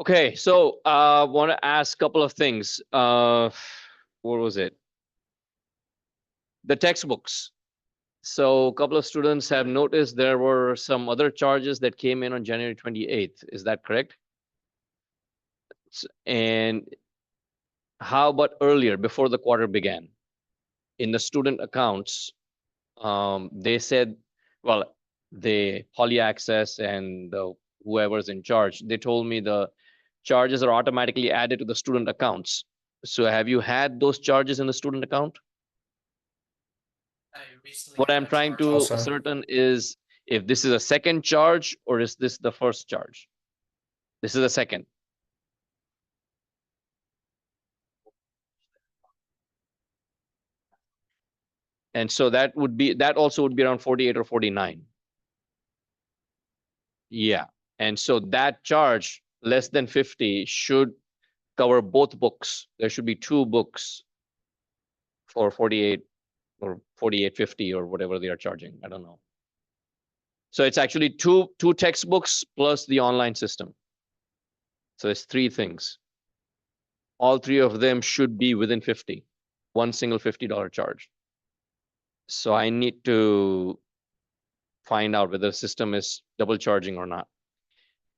Okay, so I want to ask a couple of things. What was it? The textbooks. So a couple of students have noticed there were some other charges that came in on January 28th. Is that correct? And how about earlier, before the quarter began? In the student accounts, they said, well, the Poly Access and whoever's in charge, they told me the charges are automatically added to the student accounts. So have you had those charges in the student account? What I'm trying to Also, ascertain is if this is a second charge or is this the first charge? This is a second. And so that also would be around 48 or 49. Yeah. And so that charge less than 50 should cover both books. There should be two books for 48 or 48.50 or whatever they are charging. I don't know. So it's actually two textbooks plus the online system. So it's three things. All three of them should be within 50, one single $50 charge. So I need to find out whether the system is double charging or not.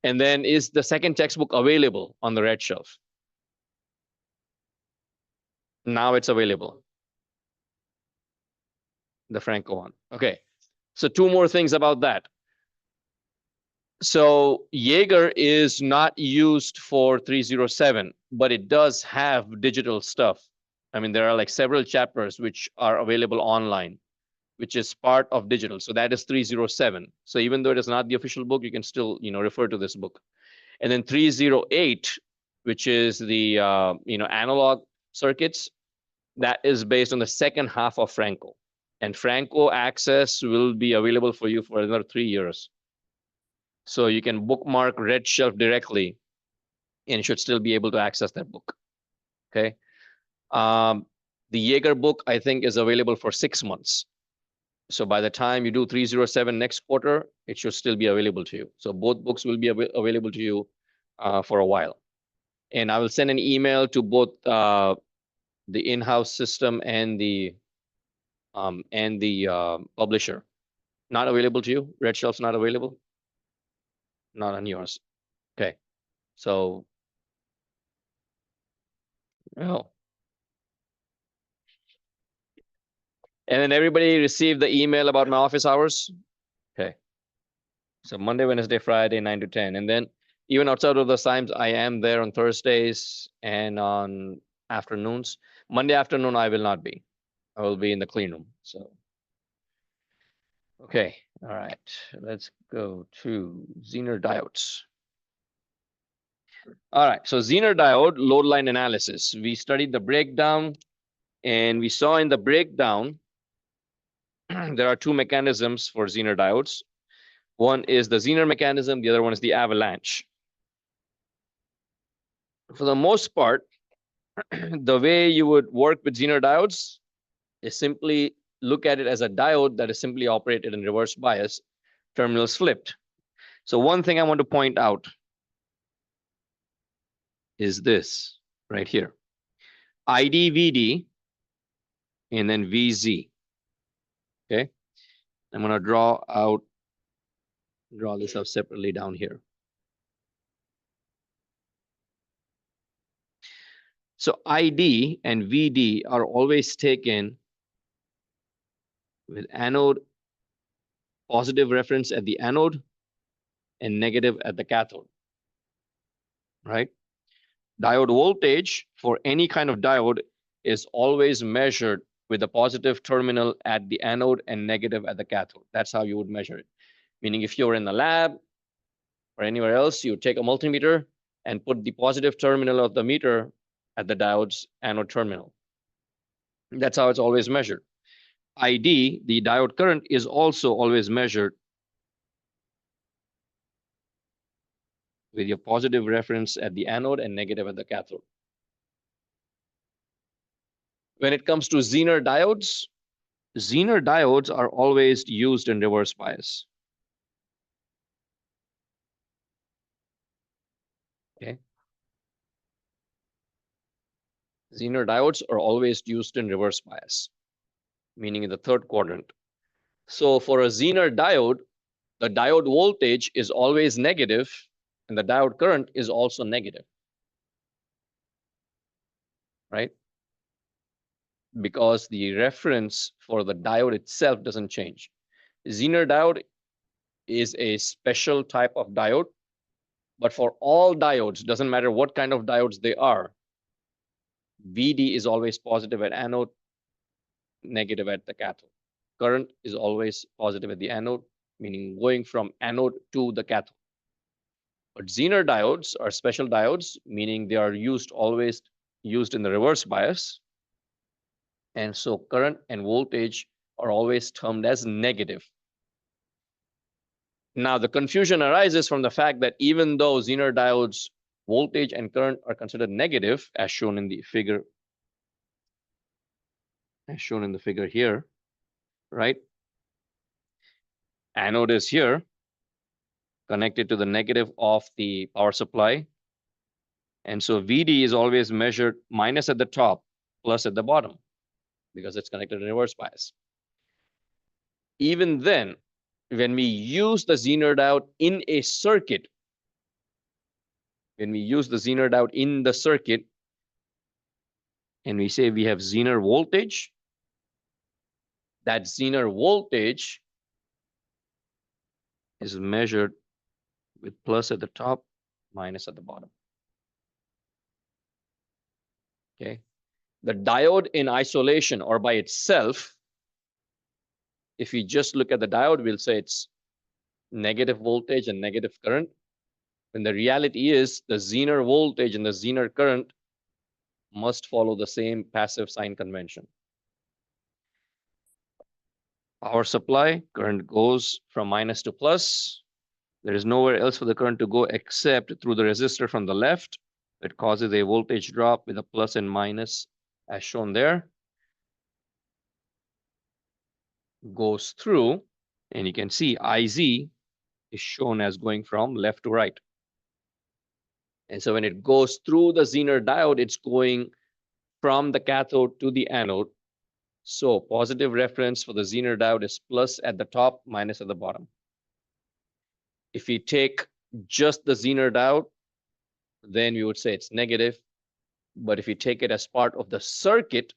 And then is the second textbook available on the red shelf? Now it's available. The Franco one. Okay. So two more things about that. So Jaeger is not used for 307, but it does have digital stuff. I mean, there are like several chapters which are available online, which is part of digital. So that is 307. So even though it is not the official book, you can still, refer to this book. And then 308, which is the, analog circuits, that is based on the second half of Franco. And Franco access will be available for you for another 3 years. So you can bookmark Red Shelf directly and should still be able to access that book. Okay. The Jaeger book, I think, is available for 6 months. So by the time you do 307 next quarter, it should still be available to you. So both books will be available to you for a while. And I will send an email to both the in-house system and the publisher. Not available to you? Red Shelf's not available? Not on yours. Okay. So, oh. And then everybody received the email about my office hours? Okay. So Monday, Wednesday, Friday, 9 to 10. And then even outside of those times, I am there on Thursdays and on afternoons. Monday afternoon, I will not be. I will be in the clean room. So, okay. All right. Let's go to Zener diodes. All right. So Zener diode load line analysis. We studied the breakdown and we saw in the breakdown, there are two mechanisms for Zener diodes. One is the Zener mechanism. The other one is the avalanche. For the most part, the way you would work with Zener diodes is simply look at it as a diode that is simply operated in reverse bias, terminals flipped. So one thing I want to point out is this right here. ID VD and then VZ. Okay. I'm going to draw this out separately down here. So ID and VD are always taken with anode, positive reference at the anode and negative at the cathode, right? Diode voltage for any kind of diode is always measured with the positive terminal at the anode and negative at the cathode. That's how you would measure it. Meaning if you're in the lab or anywhere else, you take a multimeter and put the positive terminal of the meter at the diode's anode terminal. That's how it's always measured. ID, the diode current, is also always measured with your positive reference at the anode and negative at the cathode. When it comes to Zener diodes are always used in reverse bias. Okay. Zener diodes are always used in reverse bias, meaning in the third quadrant. So for a Zener diode, the diode voltage is always negative, and the diode current is also negative, right? Because the reference for the diode itself doesn't change. Zener diode is a special type of diode, but for all diodes, doesn't matter what kind of diodes they are, VD is always positive at anode, negative at the cathode. Current is always positive at the anode, meaning going from anode to the cathode. But Zener diodes are special diodes, meaning they are always used in the reverse bias. And so current and voltage are always termed as negative. Now, the confusion arises from the fact that even though Zener diodes voltage and current are considered negative, as shown in the figure, here, right? Anode is here, connected to the negative of the power supply. And so VD is always measured minus at the top, plus at the bottom, because it's connected in reverse bias. Even then, when we use the Zener diode in a circuit, and we say we have Zener voltage, that Zener voltage is measured with plus at the top, minus at the bottom. Okay. The diode in isolation or by itself, if we just look at the diode, we'll say it's negative voltage and negative current. When the reality is the Zener voltage and the Zener current must follow the same passive sign convention. Power supply, current goes from minus to plus. There is nowhere else for the current to go except through the resistor from the left. It causes a voltage drop with a plus and minus as shown there. Goes through, and you can see IZ is shown as going from left to right. And so when it goes through the Zener diode, it's going from the cathode to the anode. So positive reference for the Zener diode is plus at the top, minus at the bottom. If we take just the Zener diode, then we would say it's negative. But if you take it as part of the circuit,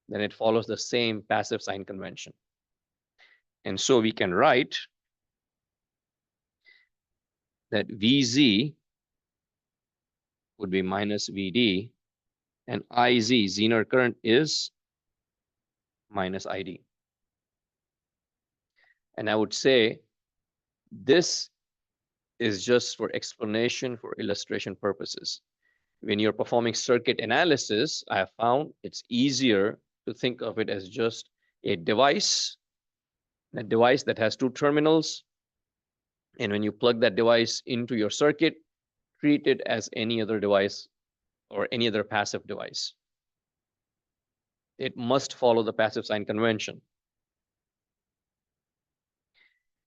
then it follows the same passive sign convention. And so we can write that VZ would be minus VD, and IZ, Zener current, is minus ID. And I would say this is just for explanation, for illustration purposes. When you're performing circuit analysis, I have found it's easier to think of it as just a device that has two terminals. And when you plug that device into your circuit, treat it as any other device or any other passive device. It must follow the passive sign convention.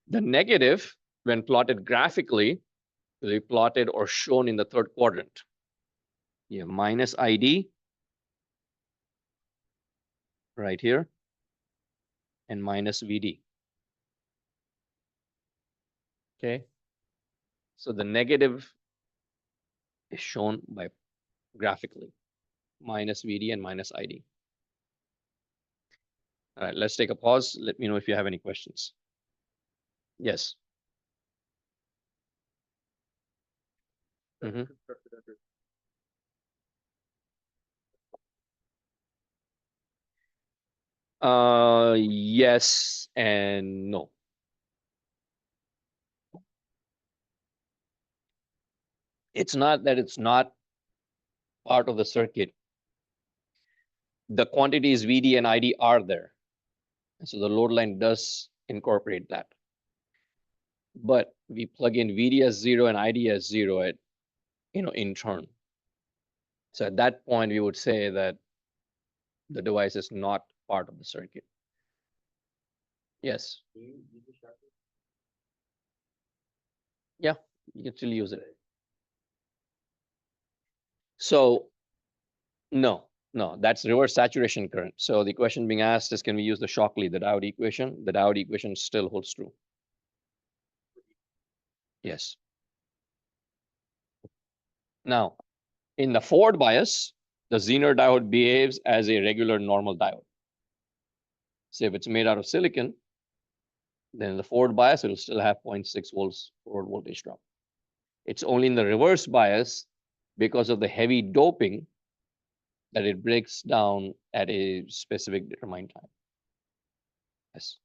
The negative, when plotted graphically, will be plotted or shown in the third quadrant. You have minus ID right here and minus VD. Okay. So the negative is shown by graphically, minus VD and minus ID. All right, let's take a pause. Let me know if you have any questions. Yes. Mm-hmm. Yes and no. It's not that it's not part of the circuit. The quantities VD and ID are there. So the load line does incorporate that. But we plug in VD as 0 and ID as 0 at, in turn. So at that point, we would say that the device is not part of the circuit. Yes. Yeah, you can still use it. So no, that's reverse saturation current. So the question being asked is, can we use the Shockley, the diode equation? The diode equation still holds true. Yes. Now, in the forward bias, the Zener diode behaves as a regular normal diode. So if it's made out of silicon, then in the forward bias, it'll still have 0.6 volts forward voltage drop. It's only in the reverse bias, because of the heavy doping, that it breaks down at a specific determined time. Yes.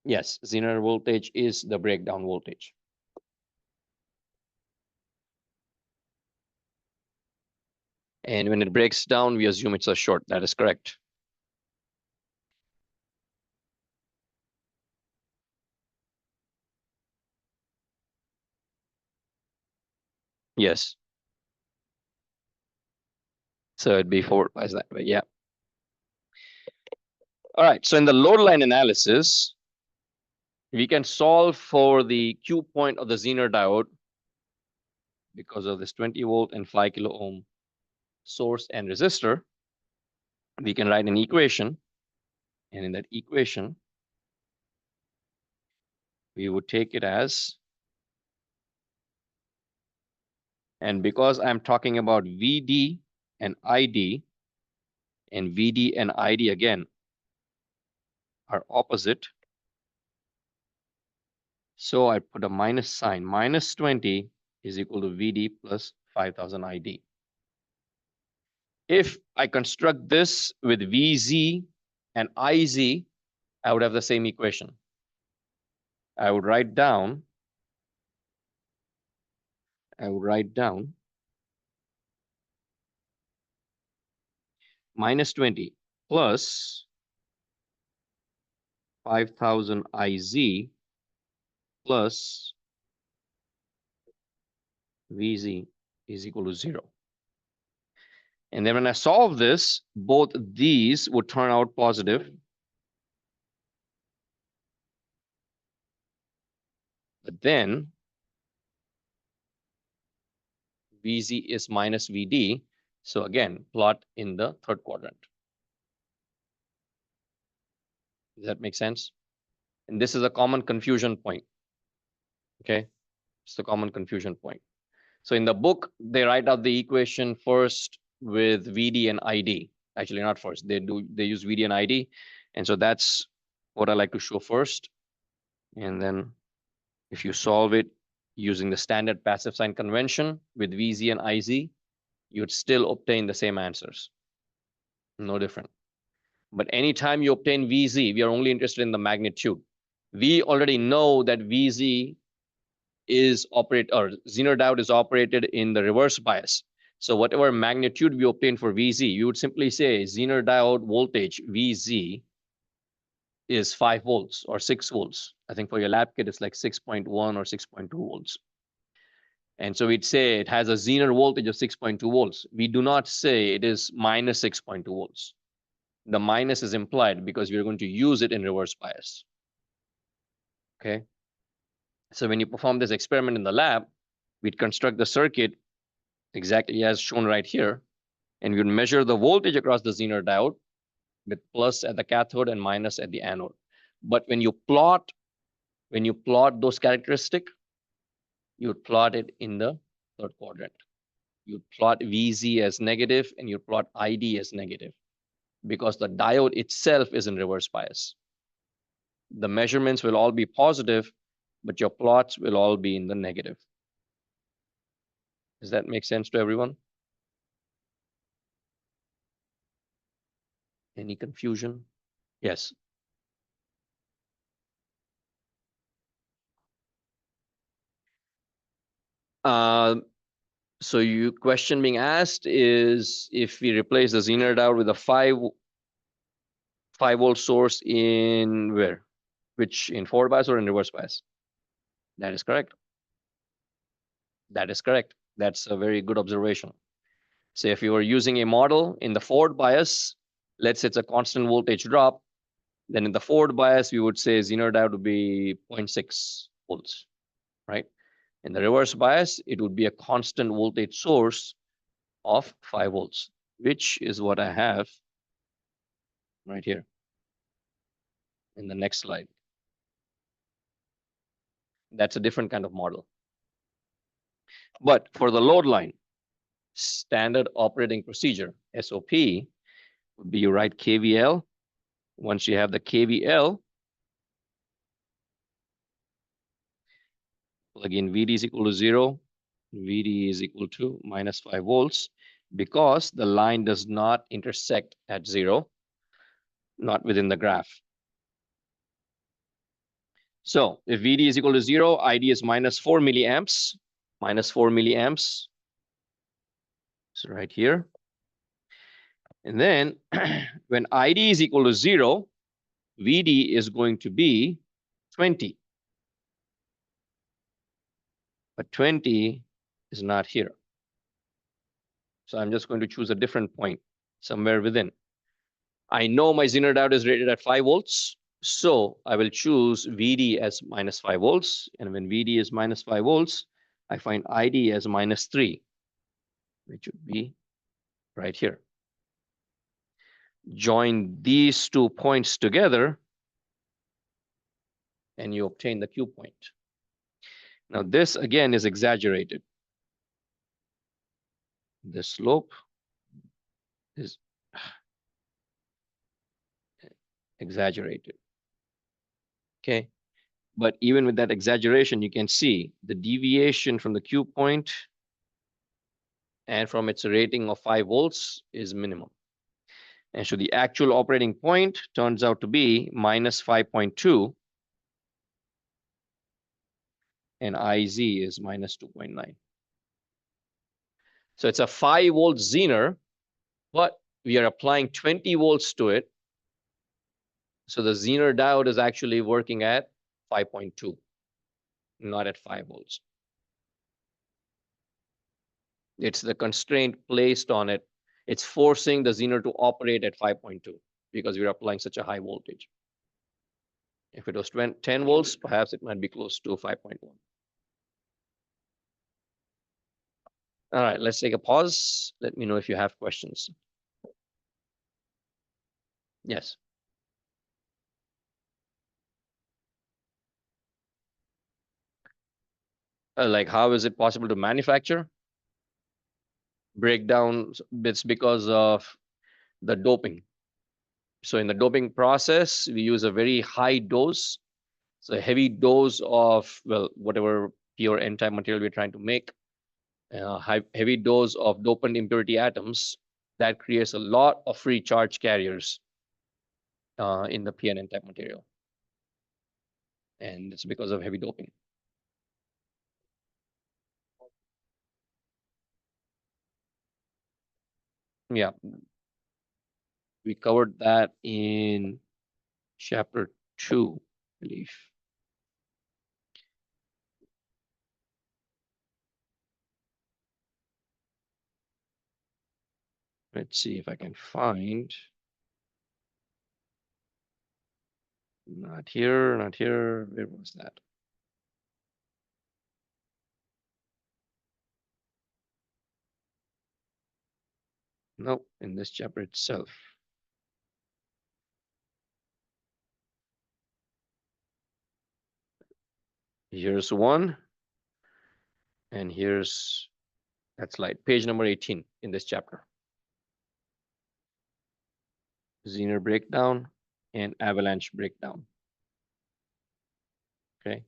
Yes, Zener voltage is the breakdown voltage. And when it breaks down, we assume it's a short. That is correct. Yes. So it'd be forward bias that way. Yeah. All right. So in the load line analysis, we can solve for the Q point of the Zener diode because of this 20 volt and 5 kilo ohm source and resistor. We can write an equation. And in that equation, we would take it as, and because I'm talking about VD and ID, and VD and ID again are opposite. So I put a minus sign. Minus 20 is equal to VD plus 5000 ID. If I construct this with VZ and IZ, I would have the same equation. I would write down minus 20 plus 5000 IZ plus VZ is equal to 0. And then when I solve this, both these would turn out positive. But then VZ is minus VD. So again, plot in the third quadrant. Does that make sense? And this is a common confusion point. Okay, it's the common confusion point. So in the book, they write out the equation first with VD and ID. Actually, not first. They use VD and ID. And so that's what I like to show first. And then if you solve it using the standard passive sign convention with VZ and IZ, you'd still obtain the same answers. No different. But anytime you obtain VZ, we are only interested in the magnitude. We already know that VZ is Zener diode is operated in the reverse bias. So whatever magnitude we obtain for VZ, you would simply say Zener diode voltage VZ is 5 volts or 6 volts. I think for your lab kit, it's like 6.1 or 6.2 volts. And so we'd say it has a Zener voltage of 6.2 volts. We do not say it is minus 6.2 volts. The minus is implied because we're going to use it in reverse bias. Okay. So when you perform this experiment in the lab, we'd construct the circuit exactly as shown right here, and we'd measure the voltage across the Zener diode with plus at the cathode and minus at the anode. But when you plot those characteristics, you'd plot it in the third quadrant. You'd plot VZ as negative and you plot ID as negative because the diode itself is in reverse bias. The measurements will all be positive, but your plots will all be in the negative. Does that make sense to everyone? Any confusion? Yes. So you question being asked is if we replace the Zener diode with a 5 volt source in where? Which in forward bias or in reverse bias? That is correct. That is correct. That's a very good observation. So if you were using a model in the forward bias, let's say it's a constant voltage drop, then in the forward bias, we would say Zener diode would be 0.6 volts, right? In the reverse bias, it would be a constant voltage source of 5 volts, which is what I have right here in the next slide. That's a different kind of model. But for the load line, standard operating procedure, SOP, would be you write KVL. Once you have the KVL, plug in VD is equal to 0, VD is equal to minus 5 volts, because the line does not intersect at 0, not within the graph. So if VD is equal to 0, ID is minus 4 milliamps, minus 4 milliamps. So right here. And then when ID is equal to 0, VD is going to be 20. But 20 is not here. So I'm just going to choose a different point somewhere within. I know my Zener diode is rated at 5 volts. So I will choose VD as minus 5 volts. And when VD is minus 5 volts, I find ID as minus 3, which would be right here. Join these 2 points together, and you obtain the Q point. Now this again is exaggerated. The slope is exaggerated. Okay. But even with that exaggeration, you can see the deviation from the Q point and from its rating of 5 volts is minimum. And so the actual operating point turns out to be minus 5.2, and IZ is minus 2.9. So it's a 5 volt Zener, but we are applying 20 volts to it. So the Zener diode is actually working at 5.2, not at 5 volts. It's the constraint placed on it. It's forcing the Zener to operate at 5.2 because we're applying such a high voltage. If it was 10 volts, perhaps it might be close to 5.1. All right, let's take a pause. Let me know if you have questions. Yes. Like, how is it possible to manufacture? Breakdown, it's because of the doping. So in the doping process, we use a very high dose. So a heavy dose of, well, whatever pure N-type material we're trying to make, heavy dose of dopant impurity atoms, that creates a lot of free charge carriers in the p and N-type material. And it's because of heavy doping. Yeah. We covered that in chapter 2, I believe. Let's see if I can find. Not here, not here. Where was that? No, in this chapter itself. Here's one. And here's that slide, page number 18 in this chapter. Zener breakdown and avalanche breakdown. Okay.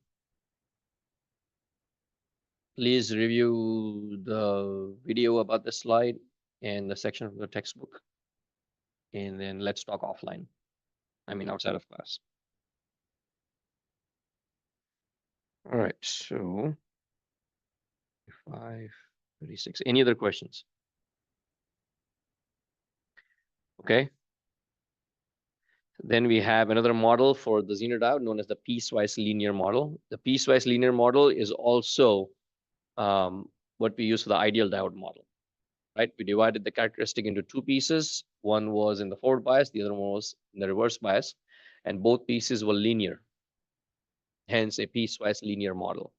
Please review the video about the slide and the section of the textbook. And then let's talk offline. I mean, outside of class. All right, so 5:36. Any other questions? Okay. Then we have another model for the Zener diode known as the piecewise linear model. The piecewise linear model is also what we use for the ideal diode model, right? We divided the characteristic into 2 pieces. One was in the forward bias, the other one was in the reverse bias, and both pieces were linear, hence a piecewise linear model.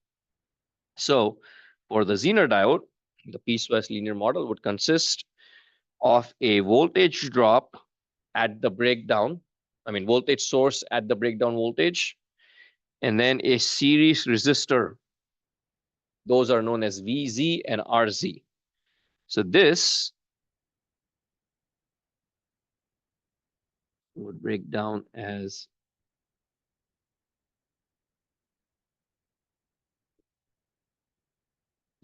So for the Zener diode, the piecewise linear model would consist of a voltage drop at the breakdown, voltage source at the breakdown voltage, and then a series resistor. Those are known as VZ and RZ. So this would break down as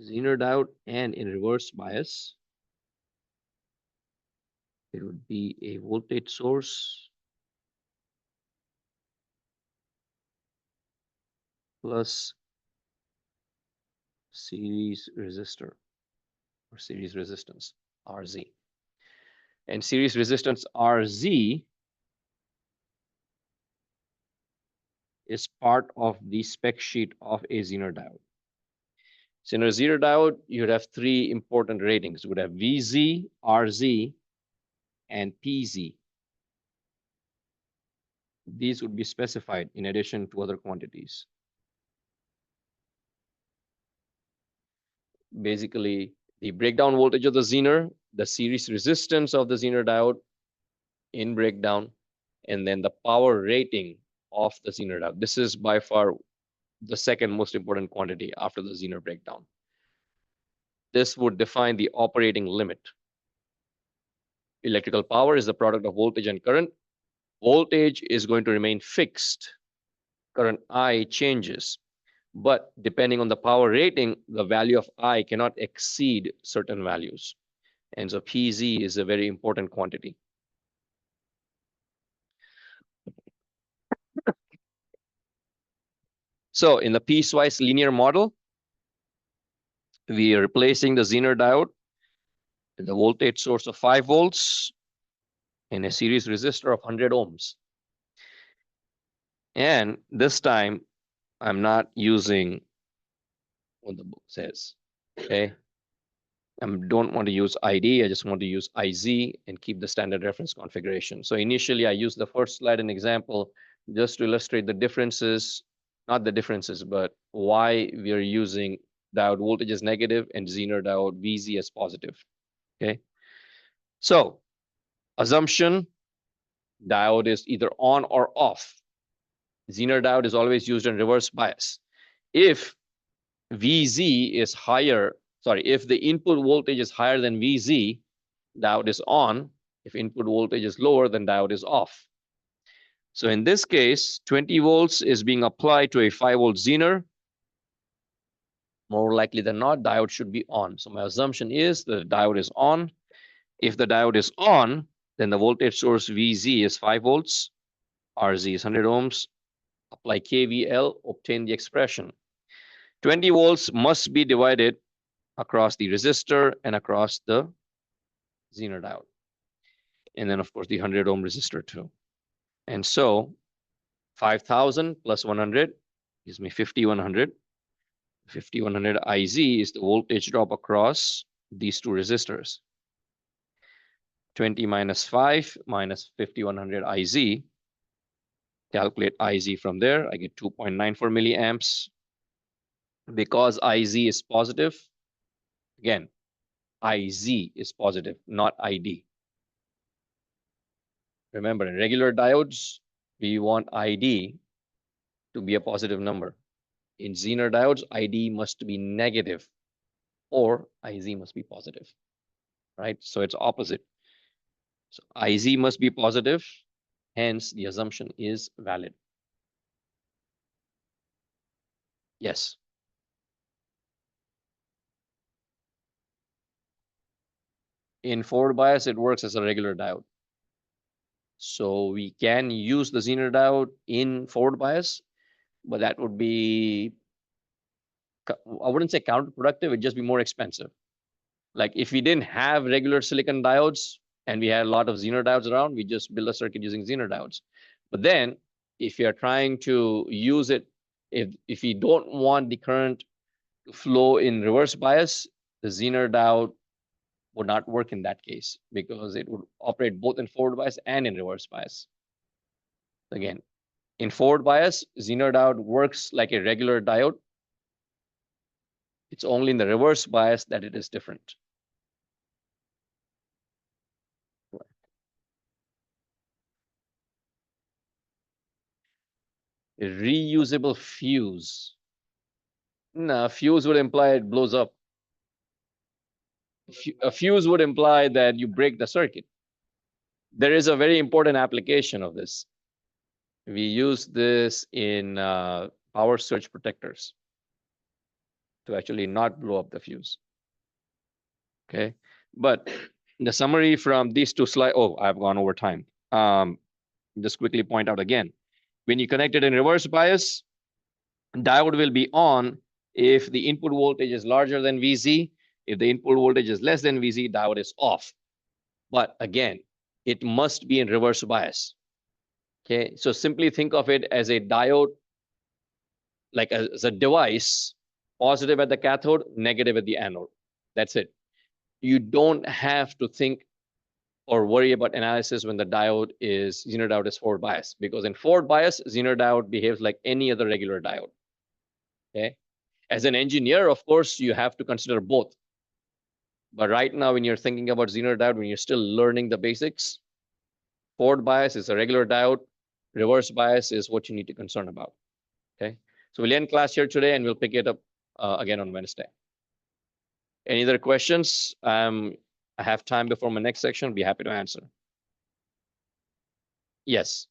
Zener diode, and in reverse bias, it would be a voltage source plus series resistor or series resistance, RZ. And series resistance RZ is part of the spec sheet of a Zener diode. So in a Zener diode, you'd have three important ratings. You would have VZ, RZ, and PZ. These would be specified in addition to other quantities. Basically, the breakdown voltage of the Zener, the series resistance of the Zener diode in breakdown, and then the power rating of the Zener diode. This is by far the second most important quantity after the Zener breakdown. This would define the operating limit. Electrical power is the product of voltage and current. Voltage is going to remain fixed. Current I changes. But depending on the power rating, the value of I cannot exceed certain values. And so PZ is a very important quantity. So in the piecewise linear model, we are replacing the Zener diode with the voltage source of 5 volts and a series resistor of 100 ohms. And this time, I'm not using what the book says. Okay. I don't want to use ID. I just want to use IZ and keep the standard reference configuration. So initially, I used the first slide and example just to illustrate the differences, not the differences, but why we are using diode voltage as negative and Zener diode VZ as positive. Okay. So assumption, diode is either on or off. Zener diode is always used in reverse bias. If VZ is higher, if the input voltage is higher than VZ, diode is on. If input voltage is lower, then diode is off. So in this case, 20 volts is being applied to a 5-volt Zener. More likely than not, diode should be on. So my assumption is the diode is on. If the diode is on, then the voltage source VZ is 5 volts, RZ is 100 ohms. Apply KVL, obtain the expression. 20 volts must be divided across the resistor and across the Zener diode. And then, of course, the 100 ohm resistor too. And so 5,000 plus 100 gives me 5,100. 5,100 IZ is the voltage drop across these two resistors. 20 minus 5 minus 5,100 IZ. Calculate IZ from there. I get 2.94 milliamps. Because IZ is positive, again, IZ is positive, not ID. Remember, in regular diodes, we want ID to be a positive number. In Zener diodes, ID must be negative or IZ must be positive, right? So it's opposite. So IZ must be positive, hence the assumption is valid. Yes. In forward bias, it works as a regular diode. So we can use the Zener diode in forward bias, but that would be, I wouldn't say counterproductive, it'd just be more expensive. Like if we didn't have regular silicon diodes and we had a lot of Zener diodes around, we just build a circuit using Zener diodes. But then if you're trying to use it, if you don't want the current to flow in reverse bias, the Zener diode would not work in that case because it would operate both in forward bias and in reverse bias. Again, in forward bias, Zener diode works like a regular diode. It's only in the reverse bias that it is different. A reusable fuse. No, fuse would imply it blows up. A fuse would imply that you break the circuit. There is a very important application of this. We use this in power surge protectors to actually not blow up the fuse. Okay, but the summary from these two slides. Oh, I've gone over time. Just quickly point out again. When you connect it in reverse bias, diode will be on if the input voltage is larger than VZ. If the input voltage is less than VZ, diode is off. But again, it must be in reverse bias. Okay, so simply think of it as a diode, like as a device, positive at the cathode, negative at the anode. That's it. You don't have to think or worry about analysis when the diode is Zener diode is forward bias, because in forward bias, Zener diode behaves like any other regular diode. Okay. As an engineer, of course, you have to consider both. But right now, when you're thinking about Zener diode, when you're still learning the basics, forward bias is a regular diode. Reverse bias is what you need to concern about. Okay. So we'll end class here today, and we'll pick it up again on Wednesday. Any other questions? I have time before my next section. I'll be happy to answer. Yes.